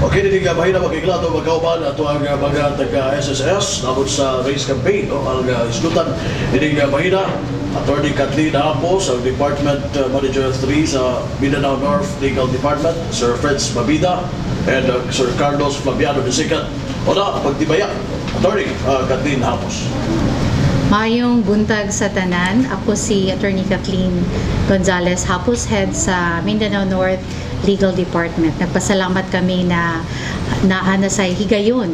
Okay, hindi nga mahina magkiklato magkauban ato ang mga taga-SSS nabot sa race campaign. No? Ang isgutan, hindi nga mahina. Attorney Kathleen Apos, ang Department Manager 3 sa Mindanao North Legal Department, Sir Fritz Mabida, and Sir Carlos Flaviano II. O na, pagtibaya, Attorney Kathleen Apos. Mayong buntag sa tanan, ako si Attorney Kathleen Gonzalez Hapos, head sa Mindanao North Legal Department. Nagpasalamat kami na naana sa higayon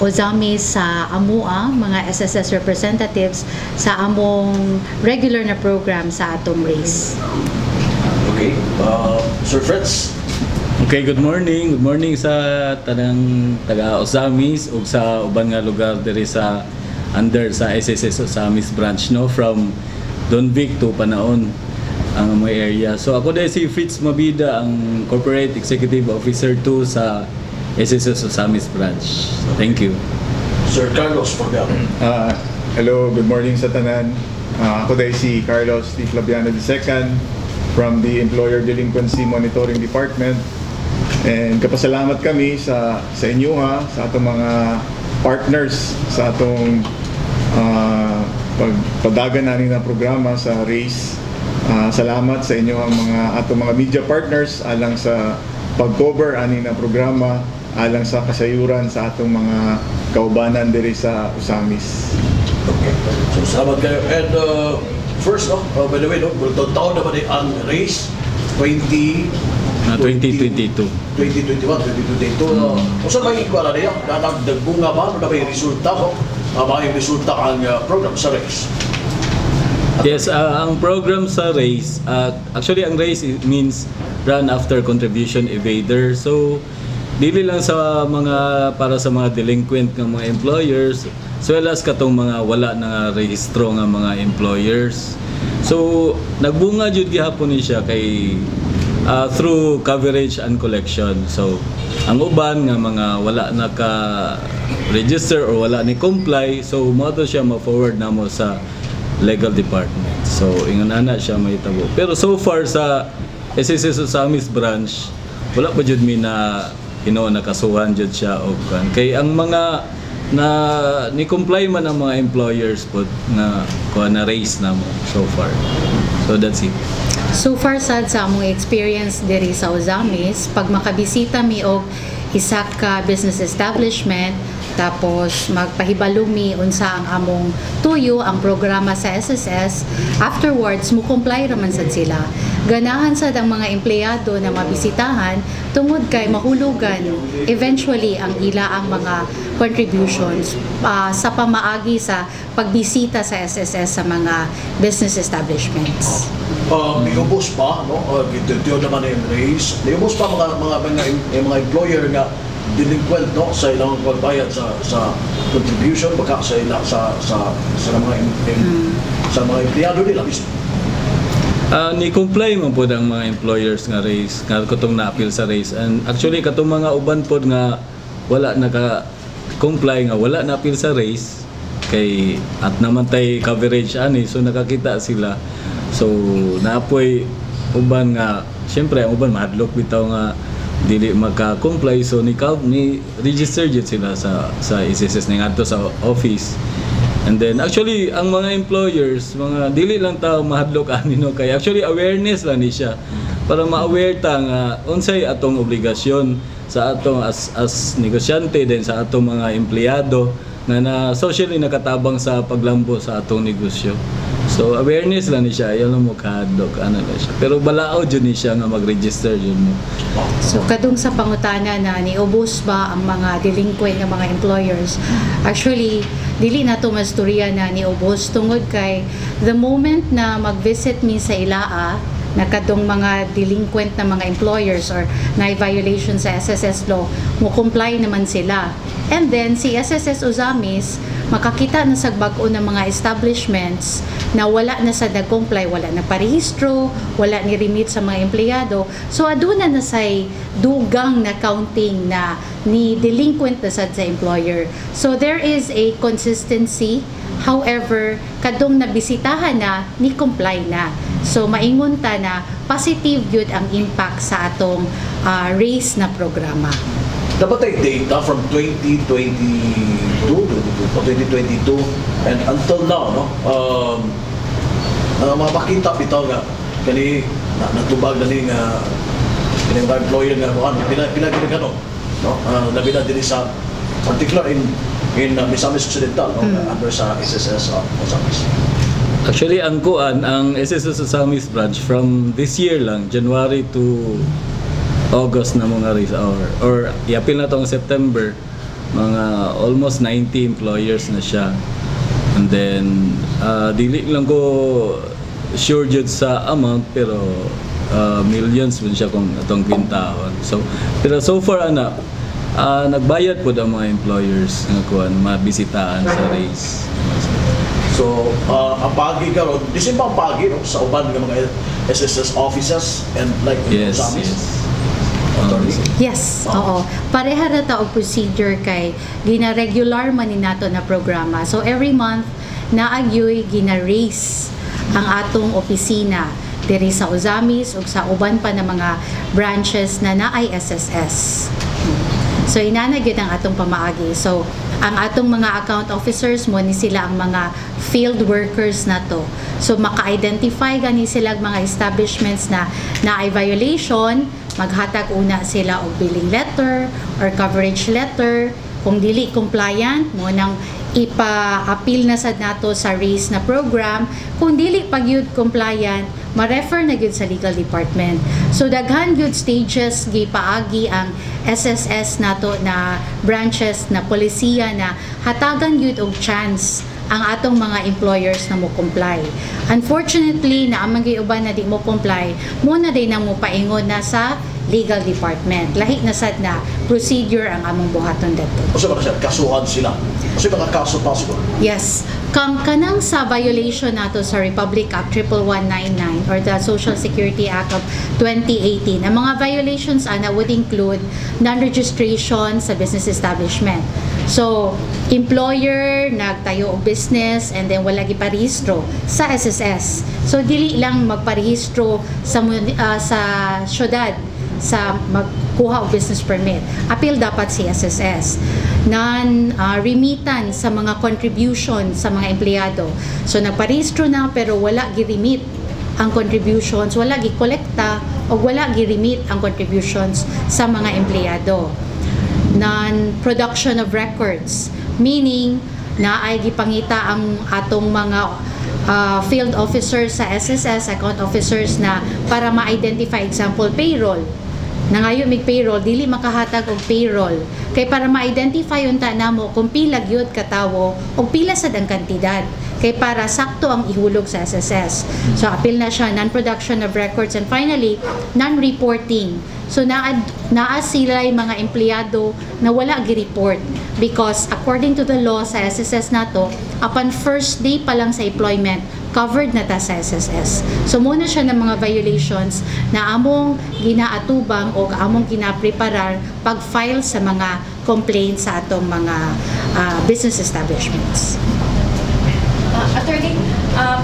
Ozami sa AMUA, mga SSS representatives sa among regular na program sa atong race. Okay, Sir Fritz. Okay, good morning. Good morning sa tanang taga-Ozamis ug sa uban nga lugar diri sa under sa SSS Ozamis branch, no, from Donvic to Panaon ang mga area. So ako dahil si Fritz Mabida, ang Corporate Executive Officer 2 sa SSS Ozamis branch. So, thank you. Sir Carlos Flaviano. Hello, good morning sa tanan. Ako dahil si Carlos T. Flaviano II from the Employer Delinquency Monitoring Department. And kapasalamat kami sa inyo sa atong mga partners sa atong pagpadagan namin ng programa sa race. Salamat sa inyo ang atong mga media partners alang sa pag-cover ani na programa alang sa kasayuran sa atong mga kaubanan diri sa Ozamis. Okay. So salamat kayo. And first, by the way, taon na ba ang race 2022. 2021, 2022. Kung saan may ikuala niya, nagdagbunga ba? Ano na may resulta ko? May resulta ang program sa race? Yes, ang program sa race, actually ang race means run after contribution evader. So, dili lang sa para sa mga delinquent ng mga employers, as well as katong mga wala na rehistro ng mga employers. So, nagbunga jud gihapon ni siya kay through coverage and collection. So, ang uban nga mga wala naka-register or wala ni comply, so mo to siya ma-forward namo sa legal department. So, ingon ana siya may tabo. Pero so far sa SSS Ozamis branch, wala pa jud mi na nakasuhan jud siya og kay ang mga na ni comply man ang mga employers po na raise namo so far. So that's it. So far sad sa among experience diri sa Ozamis, pag makabisita mi og isa ka business establishment, tapos magpahibalo mi unsa ang among tuyo ang programa sa SSS, afterwards mo comply raman sad sila. Ganahan sad ang mga empleyado na mabisitahan tungod kay mahulugan eventually ang ila ang mga contributions sa pamaagi sa pagbisita sa SSS sa mga business establishments. Niubos pa, no? Dito naman yung race. Niubos pa mga employer nga delinquent, no, sa ilang pagbayad sa contribution baka sa mga empleyado nila mismo. Ni comply man po ang mga employers nga race nga katong na-appeal sa race, and actually katong mga uban pod nga wala naka-comply nga wala na-appeal sa race kay at naman tay coverage ani, so nakakita sila. So naapoy uban nga syempre ang uban mahadlok bitaw nga dili magka-comply, so ni register jud sila sa SSS ning adto sa office. And then actually ang mga employers mga dili lang ta mahadlok ani, no, kay actually awareness lang ni siya para ma-aware ta nga unsay atong obligasyon sa atong as negosyante din sa atong mga empleyado na socially nakatabang sa paglambo sa atong negosyo. So awareness lang ni siya, ayon mo kahadlok ano na siya. Pero balao jud ni siya nga mag-register jud mo. So kadung sa pangutana na niubos ba ang mga delinquent ng mga employers? Actually, dili na to masturya na niubos tungod kay the moment na mag-visit mi sa ilaa na kadong mga delinquent na mga employers or na violation sa SSS law, mo comply naman sila. And then si SSS Ozamis makakita na sa bag-o ng mga establishments na wala na sa nag-comply, wala na parehistro, wala ni remit sa mga empleyado. So aduna na say dugang na counting na ni delinquent na sad sa employer. So there is a consistency. However, kadong nabisitahan na, ni comply na. So maingon ta na positive yun ang impact sa atong race na programa. Dapat ay data from 2022 and until now, no? Mapakita bitaw nga kani natubag na ni nga kani mga employer nga pila gano, no? Labi na din sa particular in Misamis Occidental, no? Under sa SSS Misamis. Actually, ang SSS Misamis branch from this year lang, January to August na mga race or yapil na tong September, mga almost 90 employers na siya. And then dili lang ko sure jud sa amount, pero millions man siya kung atong kwintaon. Pero so far nagbayad po ang mga employers nga kuan mabisitaan sa race. So, ang pagi karon, disin ba ang pagi, no? Sa uban ng mga SSS offices and like Yes, Misamis? yes. Yes, oo. Pareha na ta og procedure kay gina-regular man ni nato na programa. So every month naagyoy gina-raise ang atong opisina diri sa Uzamis ug sa uban pa na mga branches na naay SSS. So inana gyud ang atong pamaagi. So ang atong mga account officers mo ni sila ang mga field workers nato. So maka-identify gani sila mga establishments na naay violation, maghatag una sila og billing letter or coverage letter. Kung dili compliant mo nang ipa-appeal na sad nato sa race na program. Kung dili pag yun compliant, ma-refer na gyud sa legal department. So daghan gyud stages gipaagi ang SSS nato na branches na polisiya na hatagan gyud og chance ang atong mga employers na mo comply. Unfortunately, na amang giuban na di mo comply, mo na din na mo paingon na sa legal department. Lahi na sad na procedure ang among buhaton dito. Kasi baka siya, kasuhan sila. Kasi baka kaso possible. Yes. Kanang sa violation nato sa Republic Act 11199 or the Social Security Act of 2018, ang mga violations would include non-registration sa business establishment. So, employer nagtayo og business and then wala giparehistro sa SSS. So, dili lang magparehistro sa syudad sa magkuha og business permit. Appeal dapat si SSS. Non-remittance sa mga contribution sa mga empleyado. So, nagparehistro na pero wala gi-remit ang contributions, wala gi-kolekta o wala gi-remit ang contributions sa mga empleyado. Non-production of records, meaning na ay gipangita ang atong mga field officers sa SSS, account officers na para ma-identify, example, payroll. Nangayo mig payroll, dili makahatag og payroll. Kay para ma-identify unta namo kung pila gyud katawo o pila sad ang kantidad. Kay para sakto ang ihulog sa SSS. So appeal na siya, non-production of records, and finally, non-reporting. So naa sila yung mga empleyado na wala gi-report because according to the law sa SSS nato, upon first day pa lang sa employment, covered na ta sa SSS. So muna siya ng mga violations na among ginaatubang o among ginapreparar pag-file sa mga complaints sa atong mga business establishments. Attorney,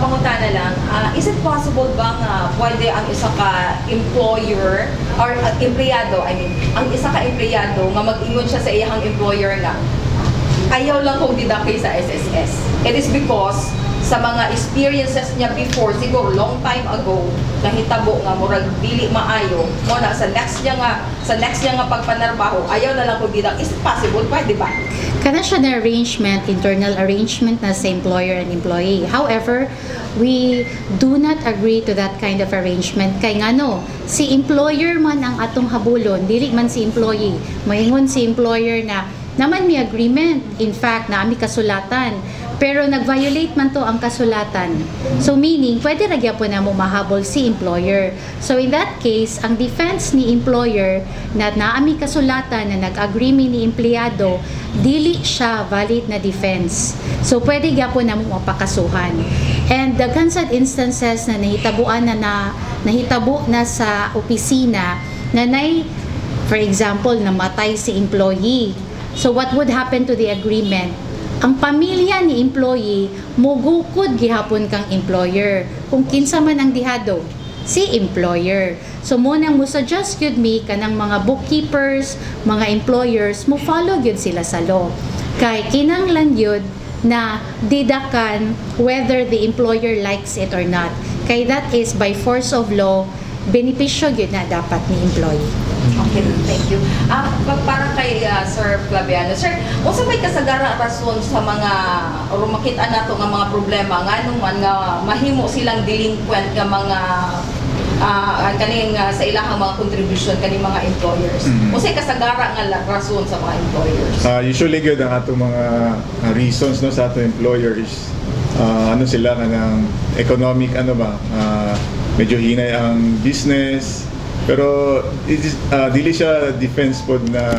pangutana lang, is it possible ba nga pwede ang isa ka employer or empleyado, ang isa ka empleyado nga mag-ingon siya sa iyang employer nga ayaw lang kong didakay sa SSS? It is because sa mga experiences niya before, siguro long time ago, nahitabo nga murag dili maayo mo na sa next niya nga pagpanarbaho, ayaw na lang kung didak. Is it possible? Pwede ba? Kana siya na arrangement, internal arrangement na sa employer and employee. However, we do not agree to that kind of arrangement. Kay ngano, si employer man ang atong habulon, dili man si employee. Moingon si employer na naman may agreement. In fact, naami kasulatan. Pero nag-violate man to ang kasulatan. So meaning, pwede ragya po na mo mahabol si employer. So in that case, ang defense ni employer na naami kasulatan na nag-agree ni empleyado, dili siya valid na defense. So pwede gya po na mo mapakasuhan. And daghan sad instances na nahitabuan nahitabo na sa opisina na for example, namatay si employee. So what would happen to the agreement? ang pamilya ni employee mugukod gihapon kang employer. Kung kinsa man ang dihado, si employer. So mo nang mo suggest gyud mi kanang mga bookkeepers, mga employers mo follow gyud sila sa law. Kay kinanglan gyud na didakan whether the employer likes it or not. Kay that is by force of law benepisyo gyud na dapat ni employee. Okay, thank you. Para kay Sir Flaviano. Sir, unsa may kasagara rason sa mga or makita nato nga mga problema nga naman nga mahimo silang delinquent nga mga kaning sa ilahang mga contribution kaning mga employers. Unsay kasagara nga rason sa mga employers? Usually gyud ang atong mga reasons no sa atong employers ano sila kanang economic medyo hinay ang business. Pero dili siya defense pod na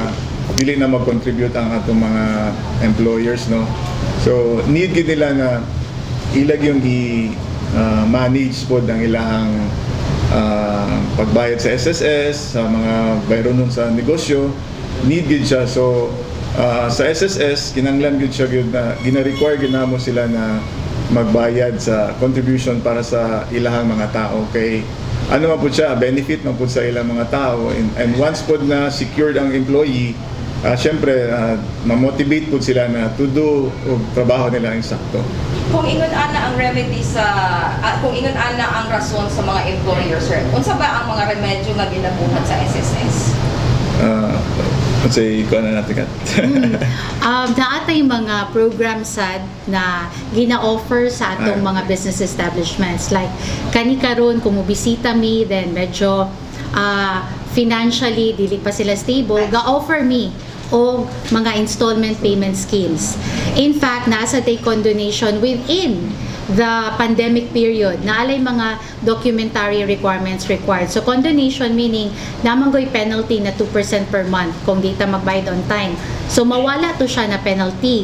dili na mag-contribute ang atong mga employers, no. So need gid nila na ilag yung manage pod ang ilang pagbayad sa SSS, sa mga bayron nun sa negosyo, need gid siya. So sa SSS kinanglan gid siya gid na gina-require ginamo sila na magbayad sa contribution para sa ilahang mga tao. Kay ano man po siya, benefit man po sa ilang mga tao, and once po na secured ang employee, syempre ma-motivate po sila na to do o trabaho nila ang sakto. Kung ingon ana ang remedy sa kung ingon ana ang rason sa mga employers, sir, unsa ba ang mga remedyo nga ginabuhat sa SSS? Say ko na natin kat. Naatay mga programs sad na gina-offer sa atong mga business establishments. Like, kani karon kung mobisita mi, then medyo financially, dili pa sila stable, ga-offer mi o mga installment payment schemes. In fact, nasa take condonation within the pandemic period, naalay mga documentary requirements required. So, condonation meaning, namanggoy penalty na 2% per month kung di ta magbayad on time. So, mawala to siya na penalty.